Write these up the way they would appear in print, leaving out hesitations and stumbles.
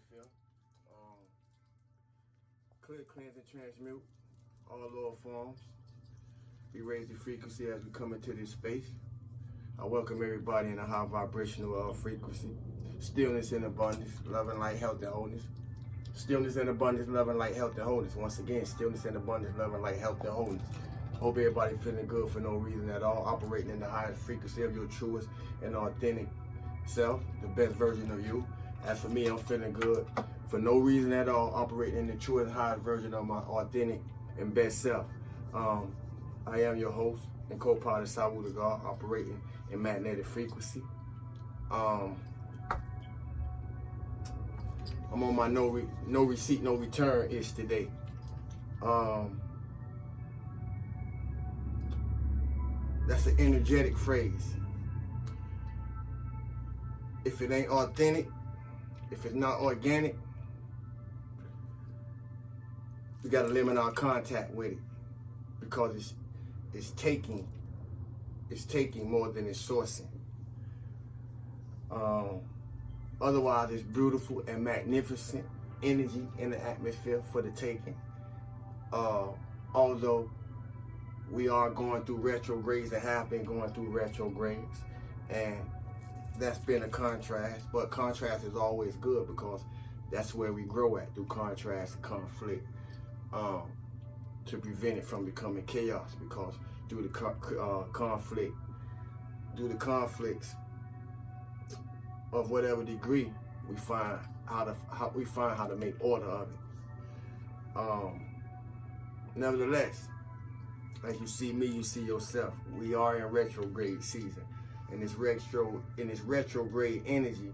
atmosphere. Clear, cleanse, and transmute all lower forms. We raise the frequency as we come into this space. I welcome everybody in a high vibrational frequency. Stillness and abundance, love and light, health and wholeness. Stillness and abundance, love and light, health and wholeness. Once again, stillness and abundance, love and light, health and wholeness. Hope everybody feeling good for no reason at all, operating in the highest frequency of your truest and authentic self, the best version of you. As for me, I'm feeling good for no reason at all, operating in the truest and highest version of my authentic and best self. I am your host and co-pilot Saiwoodagod, operating in magnetic frequency. I'm on my no receipt, no return ish today. That's an energetic phrase. If it ain't authentic, if it's not organic, we gotta limit our contact with it because it's taking more than it's sourcing. Otherwise, it's beautiful and magnificent energy in the atmosphere for the taking. Although we are going through retrogrades and have been going through retrogrades, and that's been a contrast, but contrast is always good because that's where we grow at, through contrast and conflict, to prevent it from becoming chaos, because through the conflicts of whatever degree, we find how to make order of it. Nevertheless, as you see me, you see yourself. We are in retrograde season, and this retrograde energy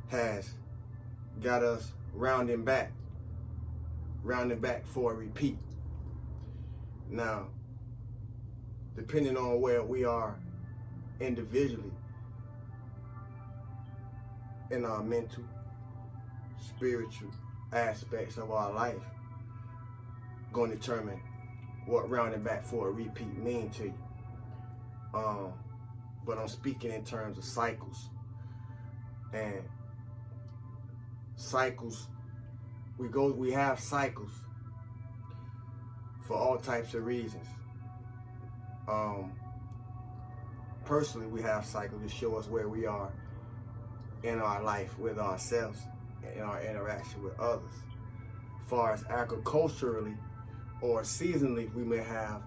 has got us rounding back for a repeat. Now, depending on where we are individually in our mental, spiritual aspects of our life, going to determine what rounding back for a repeat mean to you. But I'm speaking in terms of cycles. And cycles, we have cycles for all types of reasons. Personally, we have cycles to show us where we are in our life with ourselves and in our interaction with others. As far as agriculturally or seasonally, we may have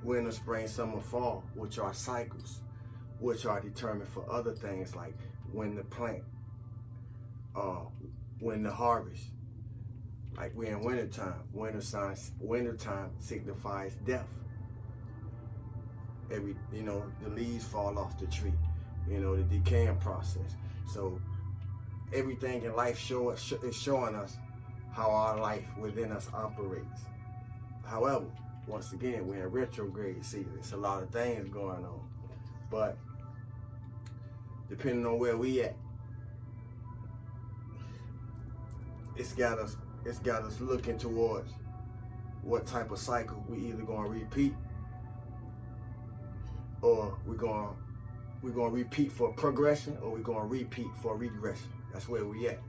winter, spring, summer, fall, which are cycles, which are determined for other things like when to plant, when to harvest. Like we're in wintertime. Wintertime signifies death. The leaves fall off the tree, the decaying process. So everything in life is showing us how our life within us operates. However, once again, we're in retrograde season. It's a lot of things going on. But depending on where we at, it's got us looking towards what type of cycle we either gonna repeat, or we're gonna repeat for progression, or we're gonna repeat for regression. That's where we at.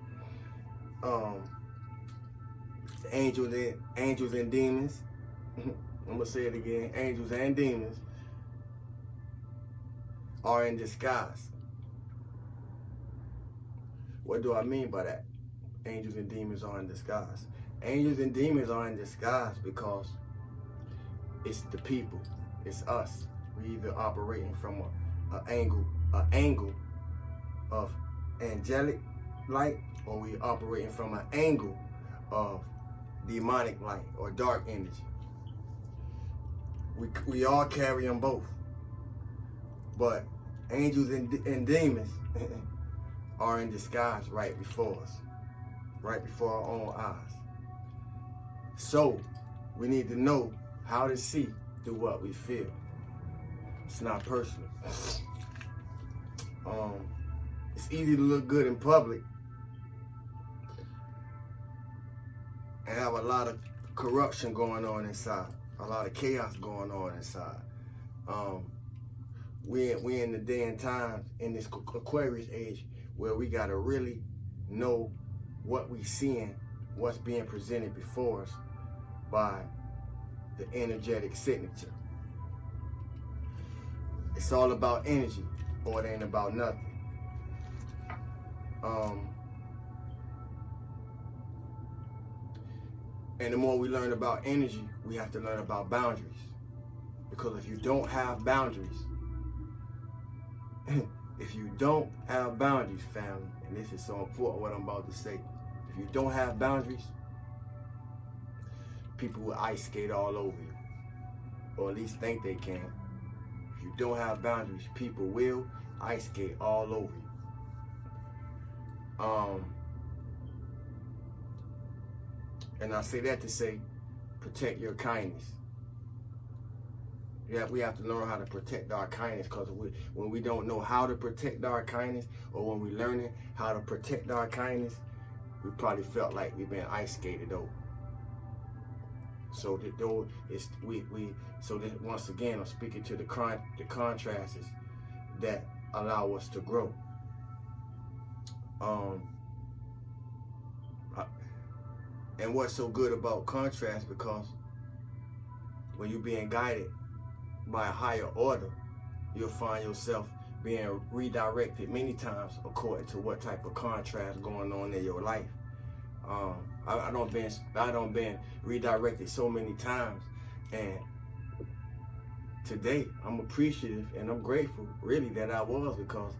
Angels and demons. I'm gonna say it again. Angels and demons are in disguise. What do I mean by that? Angels and demons are in disguise. Angels and demons are in disguise because it's the people. It's us. We either operating from an angle of angelic light, or we operating from an angle of demonic light or dark energy. We all carry them both. But angels and demons are in disguise right before us, right before our own eyes. So we need to know how to see through what we feel. It's not personal. It's easy to look good in public and have a lot of corruption going on inside, a lot of chaos going on inside. We in the day and times, in this Aquarius age, where we got to really know what we seeing, what's being presented before us by the energetic signature. It's all about energy, or it ain't about nothing. And the more we learn about energy, we have to learn about boundaries. Because if you don't have boundaries, family, and this is so important what I'm about to say, if you don't have boundaries, people will ice skate all over you, or at least think they can. If you don't have boundaries, people will ice skate all over you. And I say that to say, protect your kindness. Yeah, we have to learn how to protect our kindness, because when we don't know how to protect our kindness, or when we're learning how to protect our kindness, we probably felt like we've been ice skated over. So that though it's so that once again I'm speaking to the contrasts that allow us to grow. And what's so good about contrast, because when you're being guided by a higher order, you'll find yourself being redirected many times according to what type of contrast going on in your life. I don't been redirected so many times, and today I'm appreciative and I'm grateful really that I was, because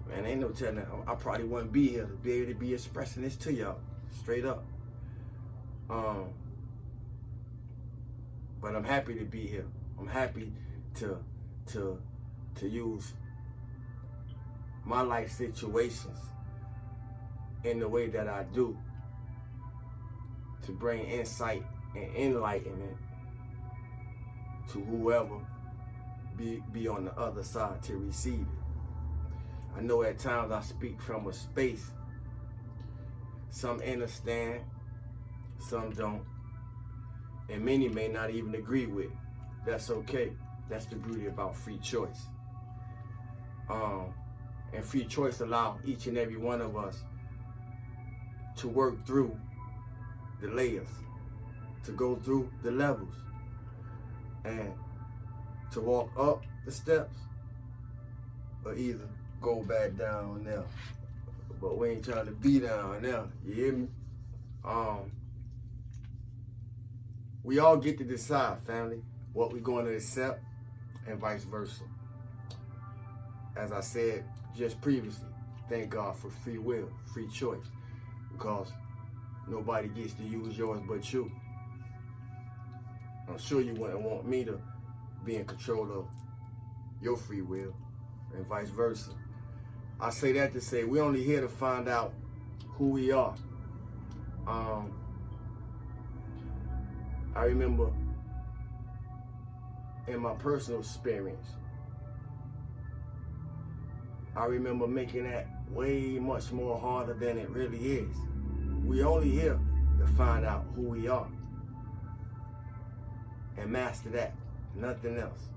man, ain't no telling, I probably wouldn't be here to be able to be expressing this to y'all straight up. But I'm happy to be here. I'm happy to use my life situations in the way that I do to bring insight and enlightenment to whoever be on the other side to receive it. I know at times I speak from a space. Some understand, some don't, and many may not even agree with. That's okay. That's the beauty about free choice. And free choice allows each and every one of us to work through the layers, to go through the levels, and to walk up the steps, or either go back down there. But we ain't trying to be down there, you hear me? We all get to decide, family, what we're going to accept, and vice versa. As I said just previously, thank God for free will, free choice, because nobody gets to use yours but you. I'm sure you wouldn't want me to be in control of your free will, and vice versa. I say that to say we're only here to find out who we are. I remember in my personal experience, I remember making that way much more harder than it really is. We only here to find out who we are and master that, nothing else.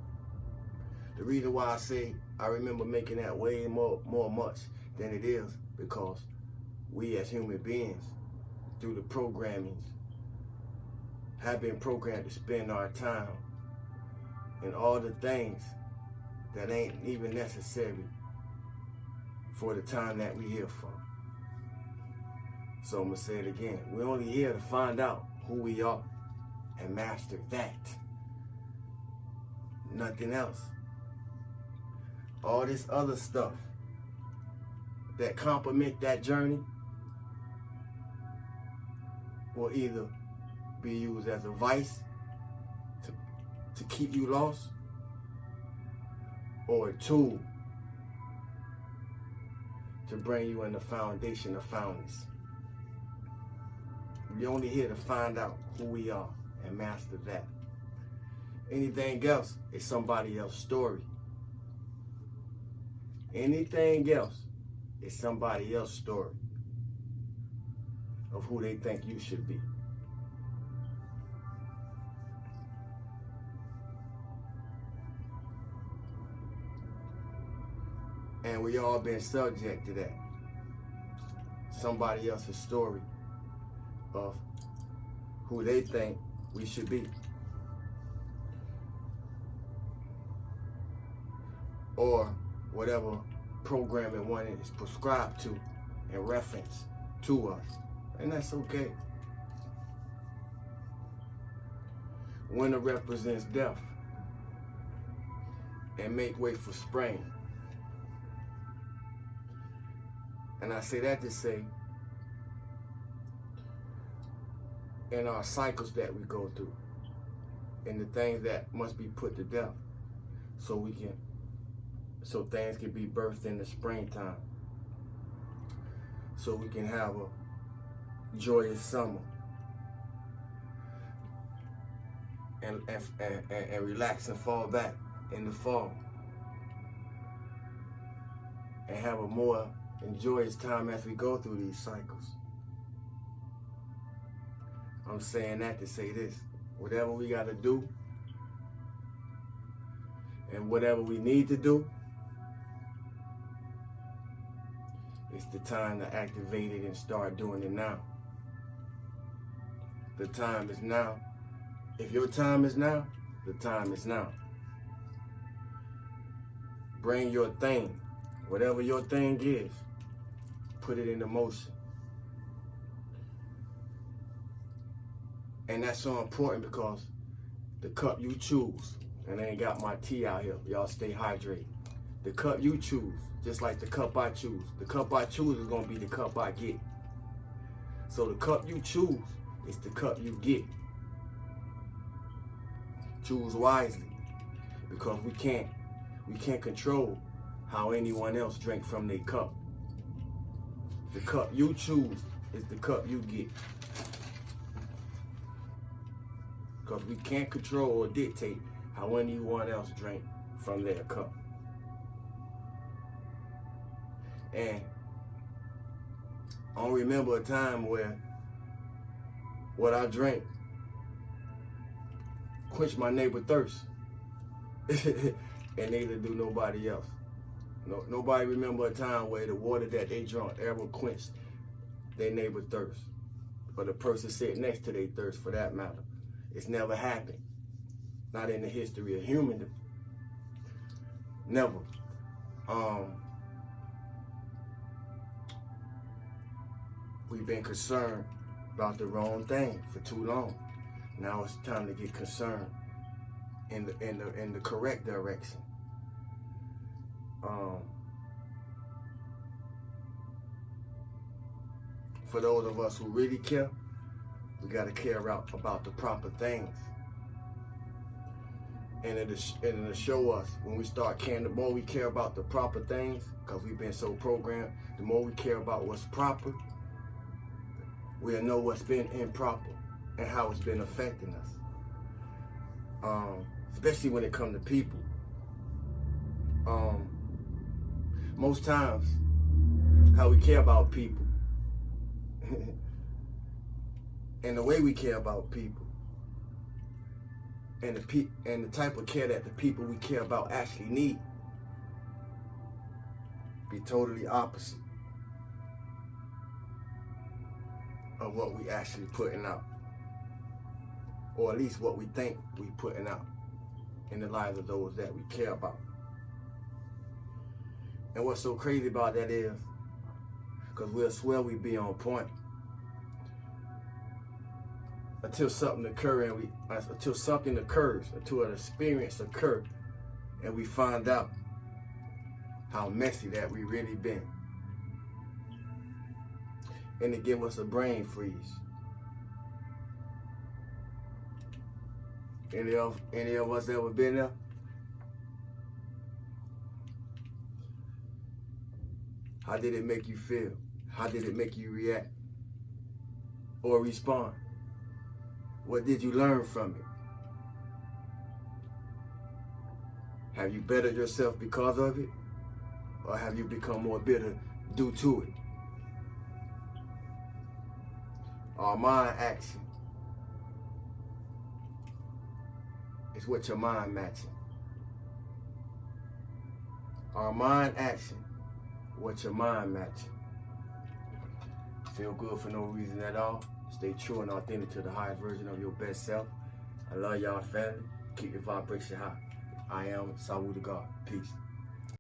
The reason why I say I remember making that way more much than it is, because we as human beings, through the programmings, have been programmed to spend our time in all the things that ain't even necessary for the time that we here for. So I'm gonna say it again. We're only here to find out who we are and master that. Nothing else. All this other stuff that complement that journey will either be used as a vice to keep you lost, or a tool to bring you in the foundation of foundness. We're only here to find out who we are and master that. Anything else is somebody else's story. Anything else is somebody else's story of who they think you should be. And we all been subject to that. somebody else's story of who they think we should be. Or whatever programming one is prescribed to in reference to us. And that's okay. Winter represents death and make way for spring. And I say that to say, in our cycles that we go through, and the things that must be put to death, so things can be birthed in the springtime, so we can have a joyous summer and relax and fall back in the fall and have a more enjoyous time as we go through these cycles. I'm saying that to say this: whatever we got to do and whatever we need to do, it's the time to activate it and start doing it now. The time is now. If your time is now, the time is now. Bring your thing, whatever your thing is, put it into motion. And that's so important because the cup you choose, and I ain't got my tea out here, y'all stay hydrated. The cup you choose, just like the cup I choose. The cup I choose is gonna be the cup I get. So the cup you choose is the cup you get. Choose wisely, because we can't control how anyone else drink from their cup. The cup you choose is the cup you get. Because we can't control or dictate how anyone else drink from their cup. And I don't remember a time where what I drank quenched my neighbor's thirst. And neither do nobody else. Nobody remember a time where the water that they drank ever quenched their neighbor's thirst. Or the person sitting next to their thirst, for that matter. It's never happened. Not in the history of human. Never. We've been concerned about the wrong thing for too long. Now it's time to get concerned in the correct direction. For those of us who really care, we got to care about the proper things. And it'll show us when we start caring. The more we care about the proper things, because we've been so programmed, the more we care about what's proper, we'll know what's been improper and how it's been affecting us. Especially when it comes to people. Most times, how we care about people and the way we care about people and the type of care that the people we care about actually need be totally opposite of what we actually putting out, or at least what we think we putting out in the lives of those that we care about. And what's so crazy about that is, because we'll swear we be on point until something occurs, until an experience occurs, and we find out how messy that we really been. And it give us a brain freeze. Any of us ever been there? How did it make you feel? How did it make you react or respond? What did you learn from it? Have you bettered yourself because of it? Or have you become more bitter due to it? Our mind action is what your mind matching. Our mind action, what your mind matching. Feel good for no reason at all. Stay true and authentic to the highest version of your best self. I love y'all, family. Keep your vibration high. I am Saiwoodagod. Peace.